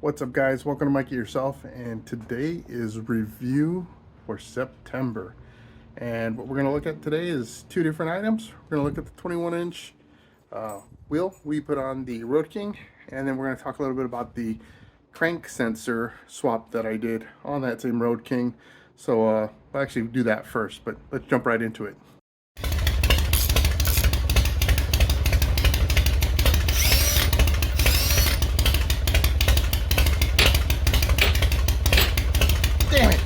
What's up, guys? Welcome to Mikey Yourself, and today is review for September. And what we're going to look at today is two different items. We're going to look at the 21-inch wheel we put on the Road King, and then we're going to talk a little bit about the crank sensor swap that I did on that same Road King. So I'll actually do that first, but let's jump right into it. Damn it!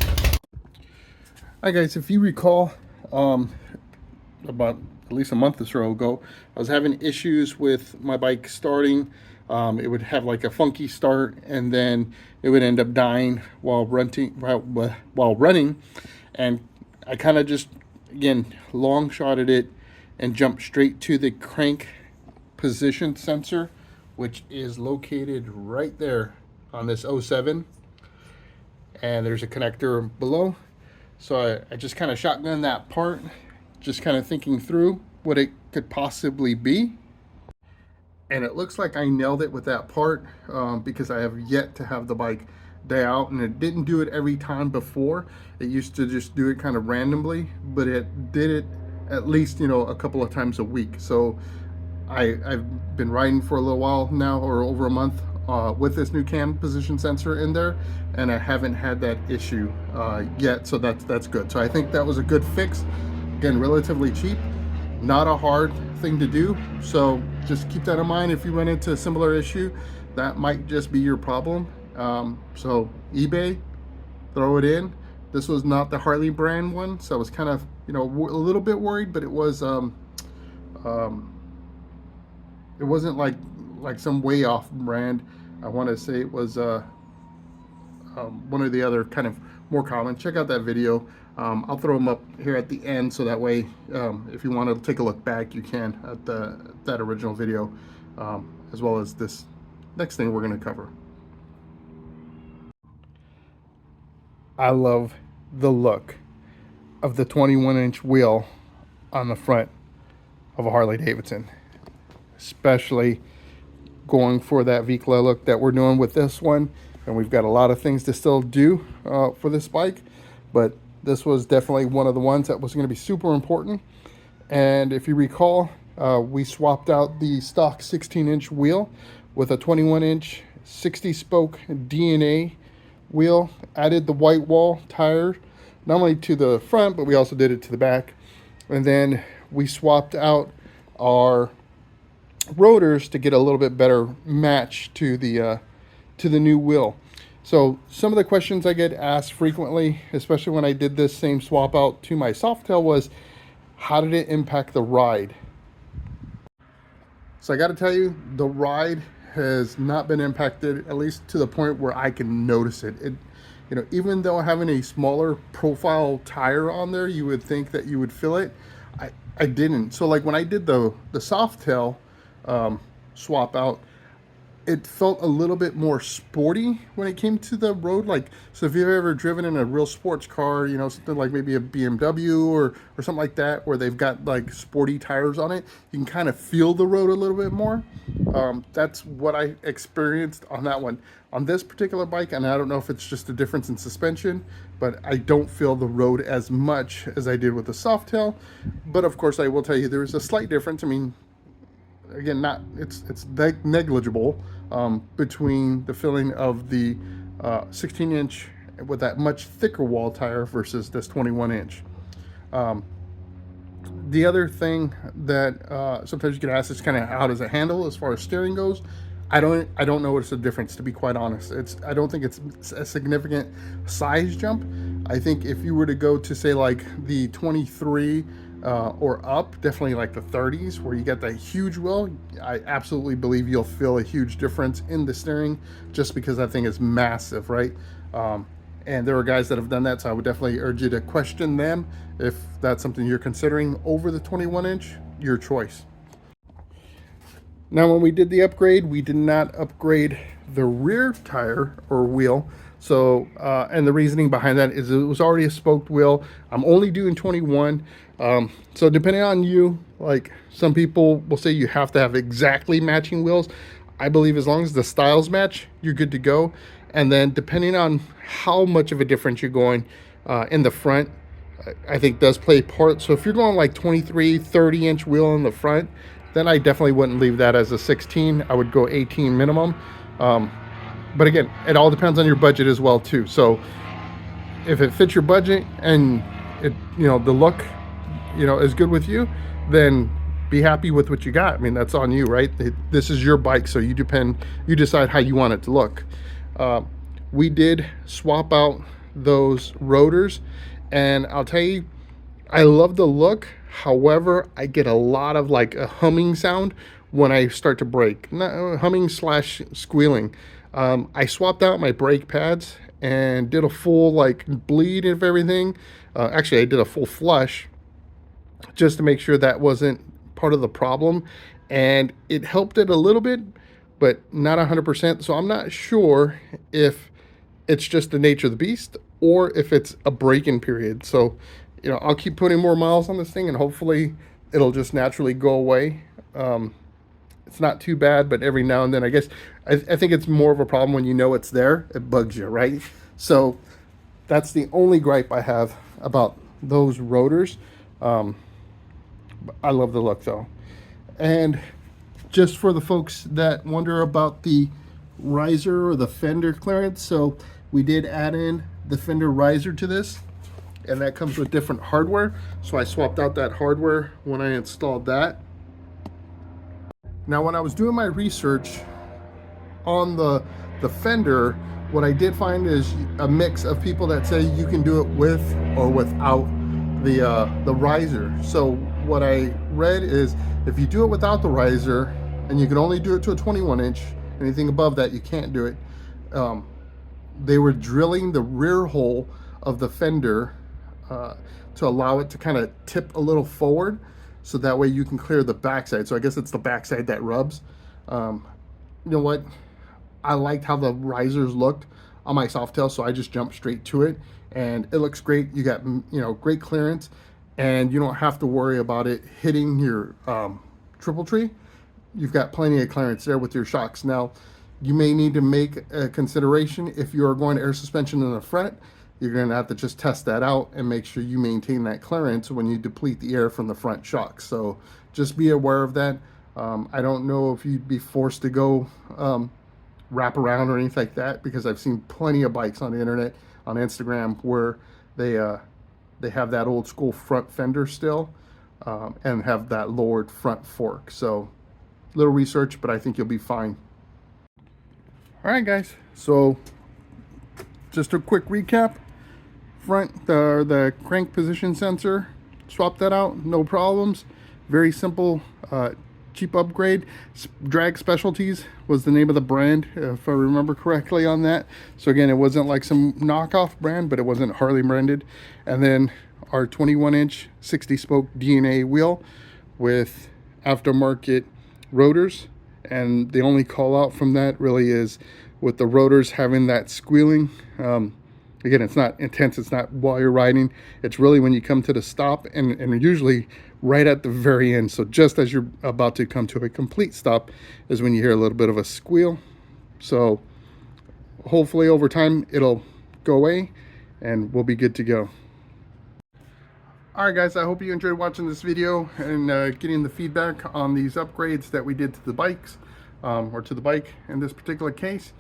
Hi guys, if you recall, about at least a month or so ago, I was having issues with my bike starting. It would have like a funky start, and then it would end up dying while running. And I kind of just, again, long shotted it and jumped straight to the crank position sensor, which is located right there on this 07. And there's a connector below. So I just kind of shotgunned that part, just kind of thinking through what it could possibly be. And it looks like I nailed it with that part, because I have yet to have the bike die out, and it didn't do it every time before. It used to just do it kind of randomly, but it did it at least, a couple of times a week. So I've been riding for a little while now, or over a month, with this new cam position sensor in there, and I haven't had that issue yet, so that's good. So I think that was a good fix. Again, relatively cheap, not a hard thing to do, so just keep that in mind. If you run into a similar issue, that might just be your problem. So eBay, throw it in. This was not the Harley brand one, so I was kind of a little bit worried, but it was it wasn't like some way off brand. I want to say it was one of the other kind of more common. Check out that video. I'll throw them up here at the end, so that way if you want to take a look back, you can at that original video, as well as this next thing we're going to cover. I love the look of the 21-inch wheel on the front of a Harley Davidson, especially going for that Vikla look that we're doing with this one. And we've got a lot of things to still do for this bike, but this was definitely one of the ones that was going to be super important. And if you recall, we swapped out the stock 16-inch wheel with a 21-inch 60-spoke DNA wheel, added the white wall tire not only to the front, but we also did it to the back. And then we swapped out our rotors to get a little bit better match to the new wheel. So some of the questions I get asked frequently, especially when I did this same swap out to my Softail, was how did it impact the ride? So I got to tell you, the ride has not been impacted, at least to the point where I can notice it. Even though having a smaller profile tire on there, you would think that you would feel it. I didn't. So like when I did the Softail swap out, it felt a little bit more sporty when it came to the road. Like, so if you've ever driven in a real sports car, something like maybe a BMW or something like that, where they've got like sporty tires on it, you can kind of feel the road a little bit more. That's what I experienced on that one. On this particular bike, and I don't know if it's just a difference in suspension, but I don't feel the road as much as I did with the Softail. But of course, I will tell you there is a slight difference. I mean, again, it's negligible between the feeling of the 16-inch with that much thicker wall tire versus this 21-inch. The other thing that sometimes you get asked is kind of how does it handle as far as steering goes. I don't know what's the difference, to be quite honest. I don't think it's a significant size jump. I think if you were to go to say like the 23 or up, definitely like the 30s, where you get that huge wheel, I absolutely believe you'll feel a huge difference in the steering, just because that thing is massive, right? And there are guys that have done that, so I would definitely urge you to question them. If that's something you're considering over the 21-inch, your choice. Now, when we did the upgrade, we did not upgrade the rear tire or wheel. So, and the reasoning behind that is it was already a spoked wheel. I'm only doing 21. So depending on you, like some people will say you have to have exactly matching wheels. I believe as long as the styles match, you're good to go. And then depending on how much of a difference you're going in the front, I think does play a part. So if you're going like 23, 30-inch wheel in the front, then I definitely wouldn't leave that as a 16. I would go 18 minimum. But again, it all depends on your budget as well too. So if it fits your budget and it, the look, is good with you, then be happy with what you got. I mean, that's on you, right? This is your bike, so you decide how you want it to look. We did swap out those rotors, and I'll tell you, I love the look. However, I get a lot of like a humming sound when I start to brake. Not humming slash squealing. I swapped out my brake pads and did a full like bleed of everything. Actually, I did a full flush just to make sure that wasn't part of the problem, and it helped it a little bit, but not 100%. So I'm not sure if it's just the nature of the beast or if it's a break-in period. So I'll keep putting more miles on this thing, and hopefully it'll just naturally go away. It's not too bad, but every now and then, I guess, I think it's more of a problem when it's there. It bugs you, right? So that's the only gripe I have about those rotors. I love the look though. And just for the folks that wonder about the riser or the fender clearance, so we did add in the fender riser to this, and that comes with different hardware. So I swapped out that hardware when I installed that. Now, when I was doing my research on the fender, what I did find is a mix of people that say you can do it with or without the riser. So what I read is if you do it without the riser, and you can only do it to a 21-inch, anything above that you can't do it. They were drilling the rear hole of the fender to allow it to kind of tip a little forward, so that way you can clear the backside. So I guess it's the backside that rubs. You know what? I liked how the risers looked on my Softail, so I just jumped straight to it, and it looks great. You got great clearance, and you don't have to worry about it hitting your triple tree. You've got plenty of clearance there with your shocks. Now, you may need to make a consideration if you're going to air suspension in the front. You're going to have to just test that out and make sure you maintain that clearance when you deplete the air from the front shocks. So just be aware of that. I don't know if you'd be forced to go wrap around or anything like that, because I've seen plenty of bikes on the internet, on Instagram, where they have that old school front fender still, and have that lowered front fork. So little research, but I think you'll be fine. All right, guys, so just a quick recap. Front, the crank position sensor, swap that out, no problems. Very simple, cheap upgrade. Drag Specialties was the name of the brand, if I remember correctly on that. So again, it wasn't like some knockoff brand, but it wasn't Harley branded. And then our 21-inch 60-spoke DNA wheel with aftermarket rotors. And the only call out from that really is with the rotors having that squealing. Again, it's not intense, it's not while you're riding, it's really when you come to the stop, and usually right at the very end. So just as you're about to come to a complete stop is when you hear a little bit of a squeal. So hopefully over time it'll go away and we'll be good to go. All right, guys, I hope you enjoyed watching this video and getting the feedback on these upgrades that we did to the bikes, or to the bike in this particular case.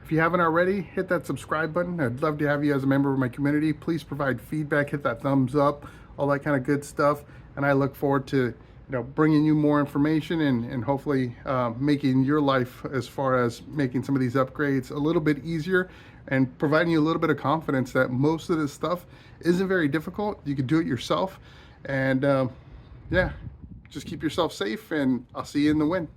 If you haven't already, hit that subscribe button. I'd love to have you as a member of my community. Please provide feedback, hit that thumbs up, all that kind of good stuff. And I look forward to bringing you more information and hopefully making your life, as far as making some of these upgrades, a little bit easier, and providing you a little bit of confidence that most of this stuff isn't very difficult. You can do it yourself. And yeah, just keep yourself safe, and I'll see you in the win.